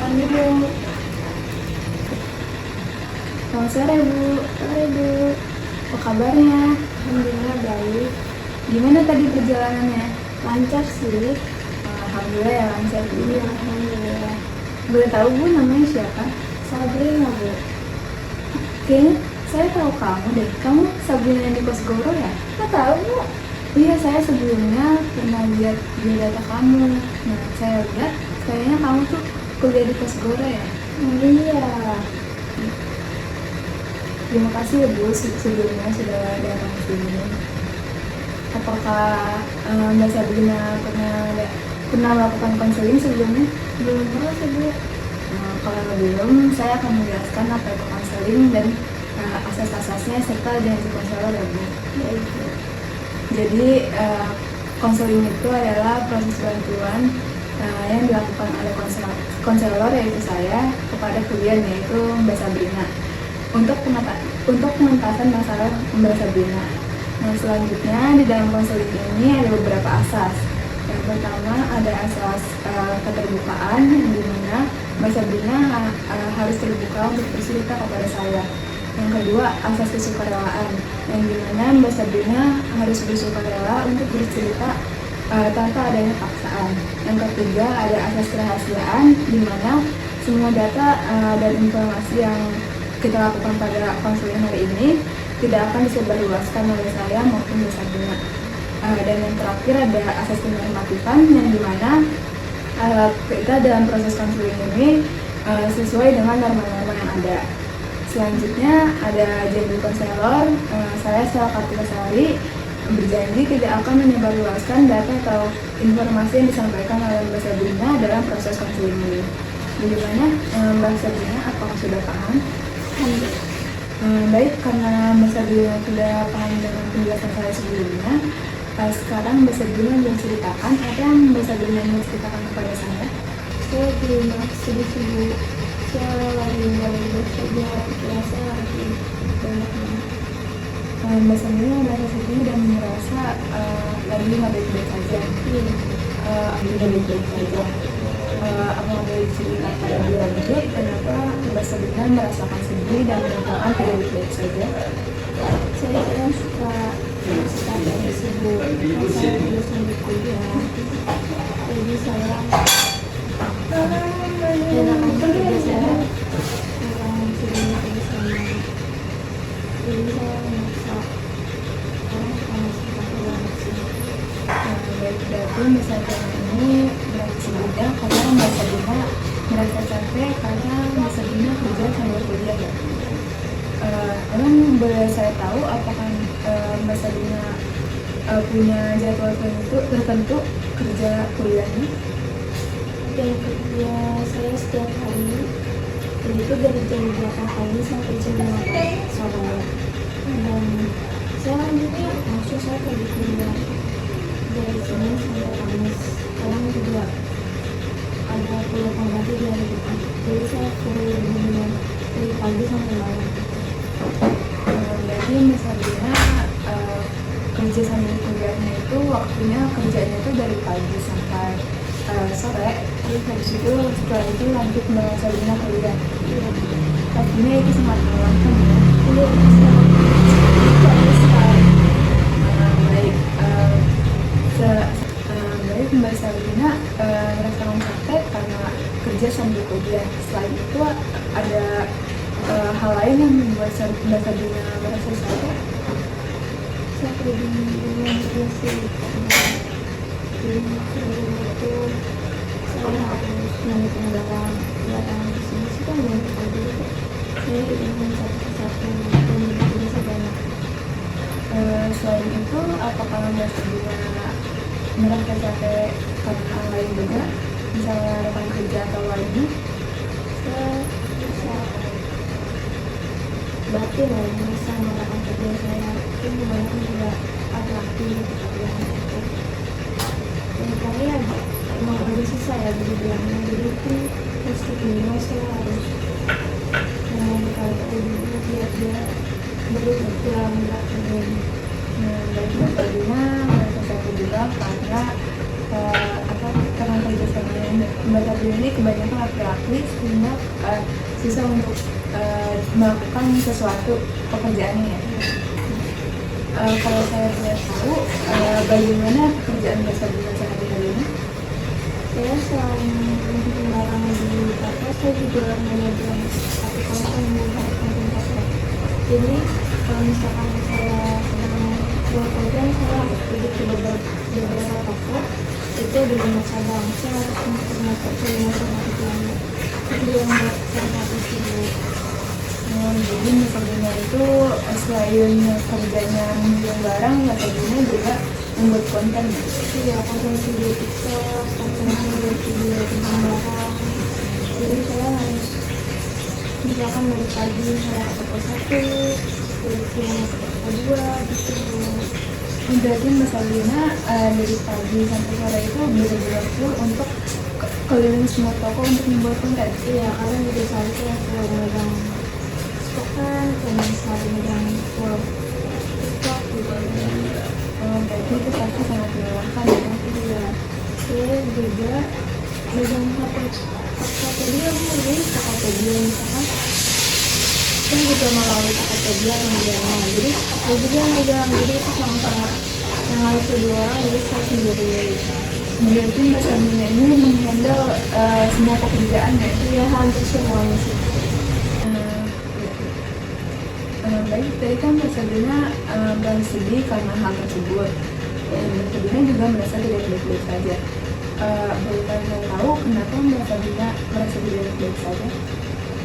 makan dulu. Selamat sore Bu. Sore Bu. Apa kabarnya? Alhamdulillah baik. Gimana tadi perjalanannya? Lancar sih. Alhamdulillah ya lancar. Iya, alhamdulillah. Boleh tahu Bu namanya siapa? Sabrina Bu. Kayaknya saya tahu kamu deh. Kamu Sabrina yang di Kosgoro ya? Kok tahu Bu? Iya, saya sebelumnya pernah lihat biodata kamu. Nah, saya lihat kayaknya kamu tuh kuliah di Kosgoro ya? Iya. Terima kasih ya Bu sebelumnya sudah datang ke sini. Apakah Mbak Sabrina pernah melakukan konseling sebelumnya? Belum pernah sih Bu. Kalau belum, saya akan menjelaskan apa itu konseling dan asas-asasnya serta janji konselor ya Bu. Ya itu. Jadi konseling itu adalah proses bantuan yang dilakukan oleh konselor yaitu saya kepada klien yaitu Mbak Sabrina untuk pengentasan masalah Mbak Sabrina. Nah, selanjutnya di dalam konseling ini ada beberapa asas. Yang pertama ada asas keterbukaan yang dimana Mbak Sabrina harus terbuka untuk bercerita kepada saya. Yang kedua asas kesukarelaan yang dimana Mbak Sabrina harus bersukarela untuk bercerita tanpa adanya paksaan. Yang ketiga ada asas kerahasiaan di mana semua data dan informasi yang kita lakukan pada konseling hari ini tidak akan disebarluaskan oleh saya maupun Mbak Sabrina. Dan yang terakhir ada asas kenormatifan yang dimana kita dalam proses konseling ini sesuai dengan norma-norma yang ada. Selanjutnya ada janji konselor. Saya Sel Kartika Sari berjanji tidak akan menyebarluaskan data atau informasi yang disampaikan oleh Mbak Sabrina dalam proses konseling ini. Bagaimana Mbak Sabrina, apakah sudah paham? Baik, karena Mbak Sabrina sudah paham dengan penjelasan saya sebelumnya, sekarang Mbak Sabrina ingin ceritakan apa yang Mbak Sabrina ingin ceritakan kepada saya? Saya belum sedih Bu. Saya lagi nggak saja, pikiran saya lagi banyak banget. Mbak Sabrina merasa sedih dan merasa lagi nggak baik-baik saja. Tidak baik-baik saja. Apa boleh diceritakan lebih lanjut kenapa Mbak Sabrina merasakan sedih dan merasakan tidak baik-baik saja? Saya kadang suka dari sibuk, saya harus sambil kuliah. Jadi saya enakan kerja saya kurang sering ke sana. Jadi saya merasa karena suka keluar sih. Baik, berarti Mbak Sabrina ini merasa sedih karena Mbak Sabrina merasa capek karena Mbak Sabrina kerja sambil kuliah ya. Emang boleh saya tahu apakah Mbak Sabrina punya jadwal tertentu kerja kuliahnya? Dan kerja saya setiap hari, dan itu dari jam 8 pagi sampai jam 5 sore. Dan saya lanjutnya langsung saya pergi kuliah dari Senin sampai Kamis. Sekarang juga ada kuliah pengganti di hari depan. Jadi saya kuliah dari pagi sampai malam. Berarti Mbak Sabrina kerja sambil kuliahnya itu waktunya kerjanya itu dari pagi sampai sore, terus habis itu setelah itu lanjut Mbak Sabrina kuliah. Pastinya itu sangat melelahkan ya. Iya, sangat sekali. Baik, baik Mbak Sabrina merasakan capek karena kerja sambil kuliah. Selain itu ada hal lain yang membuat Mbak Sabrina merasa capek? Saya pergi dengan sih jadi sebelum itu saya harus menemukan dalam ke sini sih kan banyak tadi saya ingin satu dan tidak sebanyak. Selain itu, apakah Mbak Sabrina merasa capek karena hal lain juga? Misalnya rekan kerja atau lainnya? Saya bisa batin ya, bisa melakukan kerja saya itu banyak juga laki-laki yang kali emang agak susah ya dibilangnya. Jadi itu mesti minimal saya harus berkali-kali dulu biar dia baru berjalan berat kerjanya. Baik Mbak Sabrina merasa capek juga karena karena kerja sama Mbak Sabrina ini kebanyakan laki-laki sehingga susah untuk melakukan sesuatu pekerjaannya ya. Kalau saya boleh tahu, bagaimana pekerjaan Mbak Sabrina sehari-hari ini? Saya selain bikin barang di toko, saya juga manajer aplikasi yang membuat konten toko. Jadi kalau misalkan saya sedang buat konten, saya harus pergi ke beberapa toko. Itu di rumah cabang, saya harus masuk ke rumah cabang itu yang buat saya dulu. Jadi Mbak Sabrina itu selain kerjanya membuat barang, Mbak Sabrina juga membuat konten. Iya, konten video TikTok, konten video tentang barang. Jadi saya harus misalkan dari pagi saya ke toko 1, dari siang ke toko 2, gitu. Berarti Mbak Sabrina dari pagi sampai sore itu benar-benar full untuk keliling semua toko untuk membuat konten. Iya, karena juga saya itu yang selalu megang stokan, dan selalu megang TikTok gitu. Berarti itu pasti sangat melelahkan ya. Iya, saya juga megang Tokopedia, jadi Tokopedia misalkan kan juga melalui Tokopedia kemudiannya, jadi saya juga megang, jadi itu sama-sama yang harus dua orang, jadi saya sendiri. Berarti Mbak Sabrina ini menghandle semua pekerjaan ya. Iya, hampir semuanya sih. Baik, tadi kan Mbak Sabrina bersedih karena hal tersebut. Mbak Sabrina juga merasa tidak baik-baik saja. Boleh saya tahu kenapa Mbak Sabrina merasa tidak baik-baik saja?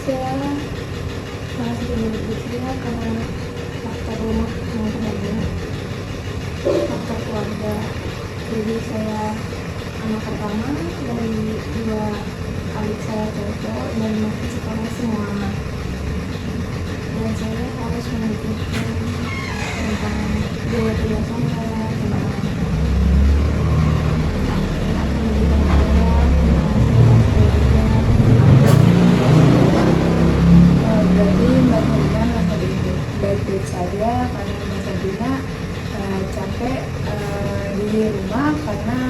Saya merasa tidak berpikirnya karena faktor rumah yang terjadi, faktor keluarga. Jadi saya anak pertama dari 2 adik saya cowok dan masih sekolah semua, dan saya harus memikirkan tentang biaya kuliah saya, tentang pendidikan saya, Berarti Mbak Sabrina merasa baik-baik saja karena Mbak Sabrina capek di rumah karena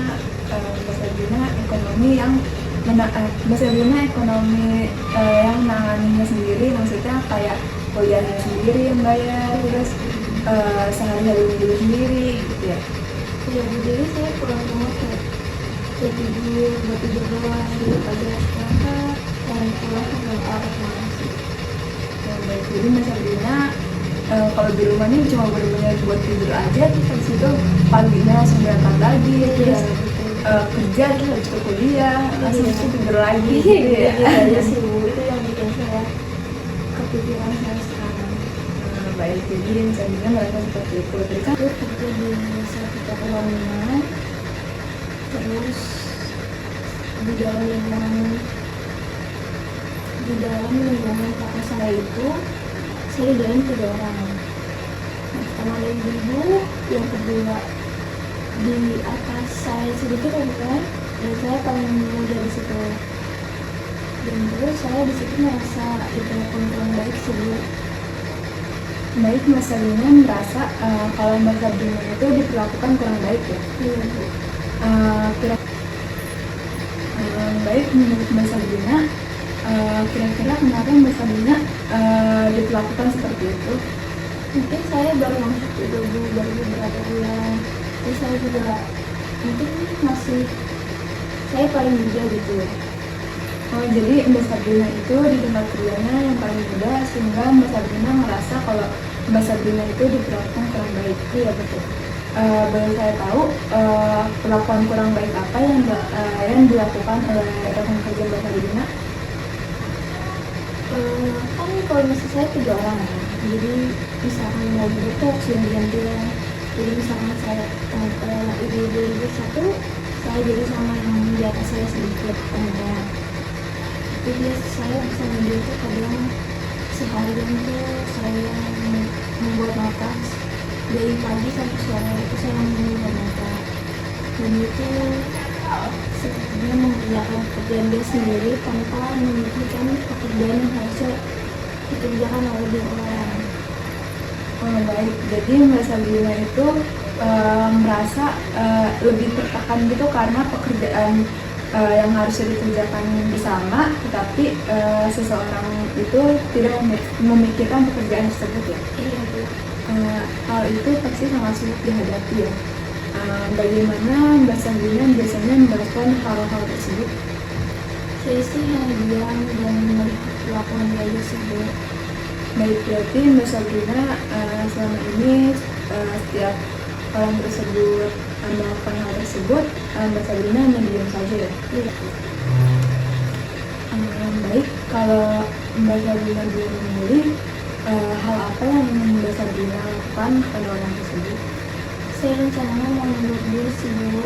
Mbak Sabrina ekonomi yang Mbak Sabrina ekonomi yang nanganinya sendiri, maksudnya kayak kuliahnya sendiri yang bayar, terus sehari-hari dulu sendiri gitu ya. ya jadi saya pulang rumah kayak tidur, buat tidur doang, jadi pagi istirahat, dan pulang ke arah masih. Baik, jadi Mbak Sabrina kalau di rumah ini cuma benar-benar buat tidur aja, terus habis itu paginya langsung berangkat lagi, terus kerja, terus habis itu kuliah, langsung itu tidur lagi gitu ya. Iya sih Bu, itu yang bikin saya kepikiran saya sekarang. Baik, jadi Mbak Sabrina merasa seperti itu. Tadi kan Itu kerja di satu toko bangunan, terus di dalam lingkungan toko saya itu saya didalam 3 orang. Yang pertama ada ibu, yang kedua di atas saya sedikit kan, dan saya paling muda di situ. Dan terus saya di situ merasa diperlakukan kurang baik sih Bu. baik, Mbak Sabrina merasa kalau Mbak Sabrina itu diperlakukan kurang baik ya. Iya Bu. Baik, menurut Mbak Sabrina, kira-kira kenapa Mbak Sabrina diperlakukan seperti itu? Mungkin saya baru masuk juga Bu, baru beberapa bulan. Terus saya juga mungkin masih, saya paling muda gitu. Jadi Mbak Sabrina itu di tempat kerjanya yang paling muda, sehingga Mbak Sabrina merasa kalau Mbak Sabrina itu diperlakukan kurang baik. Iya betul. Boleh saya tahu perlakuan kurang baik apa yang dilakukan oleh rekan kerja Mbak Sabrina? Kan kalau misalnya saya 3 orang ya, jadi misalkan mau berdekat gantian, jadi misalkan saya ibu-ibu satu, saya jadi sama yang di atas saya sedikit kemudian. Jadi saya bisa menjadi kadang seharian tuh saya membuat notas dari pagi sampai sore, itu saya membuat notas, dan itu sebenarnya mengerjakan pekerjaan dia sendiri tanpa memikirkan pekerjaan yang harusnya dikerjakan oleh dia orang. Baik, jadi Mbak Sabrina itu merasa lebih tertekan gitu karena pekerjaan yang harusnya dikerjakan bersama, tetapi seseorang itu tidak memikirkan pekerjaan tersebut ya. Iya Bu. Hal itu pasti sangat sulit dihadapi ya. Bagaimana Mbak Sabrina biasanya melakukan hal-hal tersebut? Saya sih hanya diam dan melihat kelakuan dia tersebut. Baik, berarti Mbak Sabrina selama ini setiap orang tersebut melakukan hal tersebut, Mbak Sabrina mendiam saja ya? Iya. Baik, kalau Mbak Sabrina belum memilih, hal apa yang ingin Mbak Sabrina lakukan kepada orang tersebut? Saya rencananya mau mundur dulu sih Bu,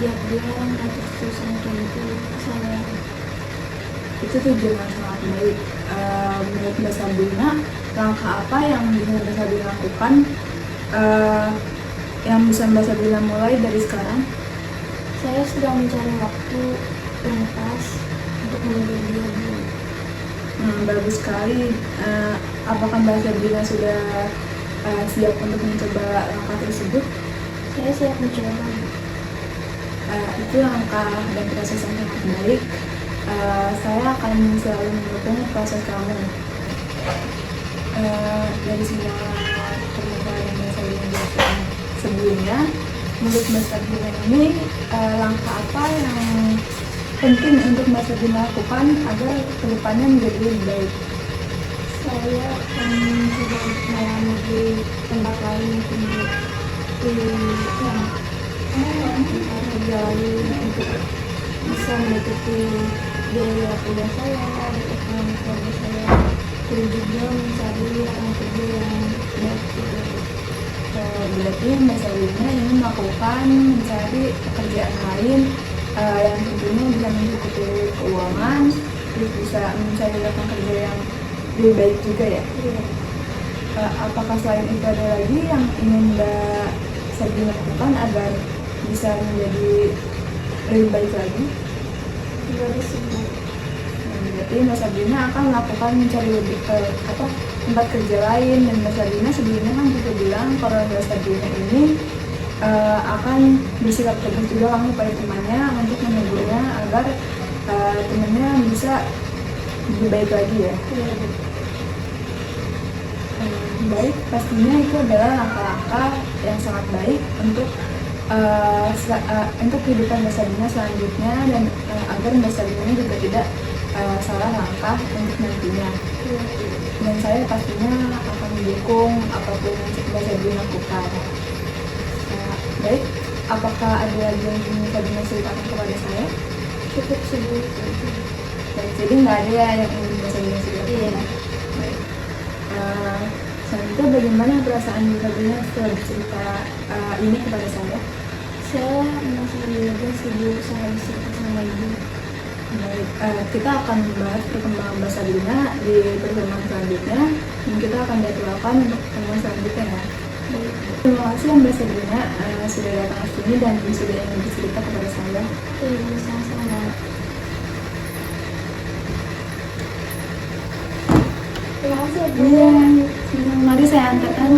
biar dia yang gak terus-terusan kayak gitu ke saya. Itu tujuan yang sangat baik. Menurut Mbak Sabrina, langkah apa yang bisa Mbak Sabrina lakukan yang bisa Mbak Sabrina mulai dari sekarang? Saya sedang mencari waktu yang pas untuk mundur dia Bu. Bagus sekali. Apakah Mbak Sabrina sudah siap untuk mencoba langkah tersebut? Saya siap mencoba Bu. Itu langkah dan proses yang sangat baik. Saya akan selalu mendukung proses kamu. Dari semua pernyataan yang Mbak Sabrina jelaskan sebelumnya, menurut Mbak Sabrina ini langkah apa yang penting untuk Mbak Sabrina lakukan agar kedepannya menjadi lebih baik? Saya akan coba melamar di tempat lain mungkin di kerja lain untuk bisa menutupi biaya kuliah saya, ekonomi keluarga saya, dan juga mencari lapangan kerja yang baik gitu. Berarti Mbak Sabrina ingin melakukan mencari pekerjaan lain yang tentunya bisa mencukupi keuangan, terus bisa mencari lapangan kerja yang lebih baik juga ya. Iya. Apakah selain itu ada lagi yang ingin Mbak Sabrina lakukan agar bisa menjadi lebih baik lagi? Juga disebut. Berarti Mbak Sabrina akan melakukan mencari lebih tempat kerja lain, dan Mbak Sabrina sebelumnya kan juga bilang kalau Mbak Sabrina ini akan bersikap tegas juga langsung pada temannya untuk menegurnya agar temannya bisa lebih baik lagi ya. Iya Bu. Baik, pastinya itu adalah langkah-langkah yang sangat baik untuk kehidupan Mbak Sabrina selanjutnya, dan agar Mbak Sabrina juga tidak salah langkah untuk nantinya. Iya Bu. Dan saya pastinya akan mendukung apapun yang Mbak Sabrina lakukan. Baik, apakah ada lagi yang ingin Mbak Sabrina ceritakan kepada saya? Cukup sebut. Baik, jadi nggak ada ya yang ingin Mbak Sabrina ceritakan? Iya. Baik. Selanjutnya bagaimana perasaan Mbak Sabrina setelah bercerita ini kepada saya? Saya merasa lega sih Bu, saya bisa ketemu sama Ibu. Baik, kita akan membahas perkembangan Mbak Sabrina di pertemuan selanjutnya, dan kita akan jadwalkan untuk pertemuan selanjutnya ya. Baik. Terima kasih Mbak Sabrina sudah datang ke sini dan sudah ingin bercerita kepada saya. Iya, sama-sama. Terima kasih Bu. Iya, mari saya antarkan.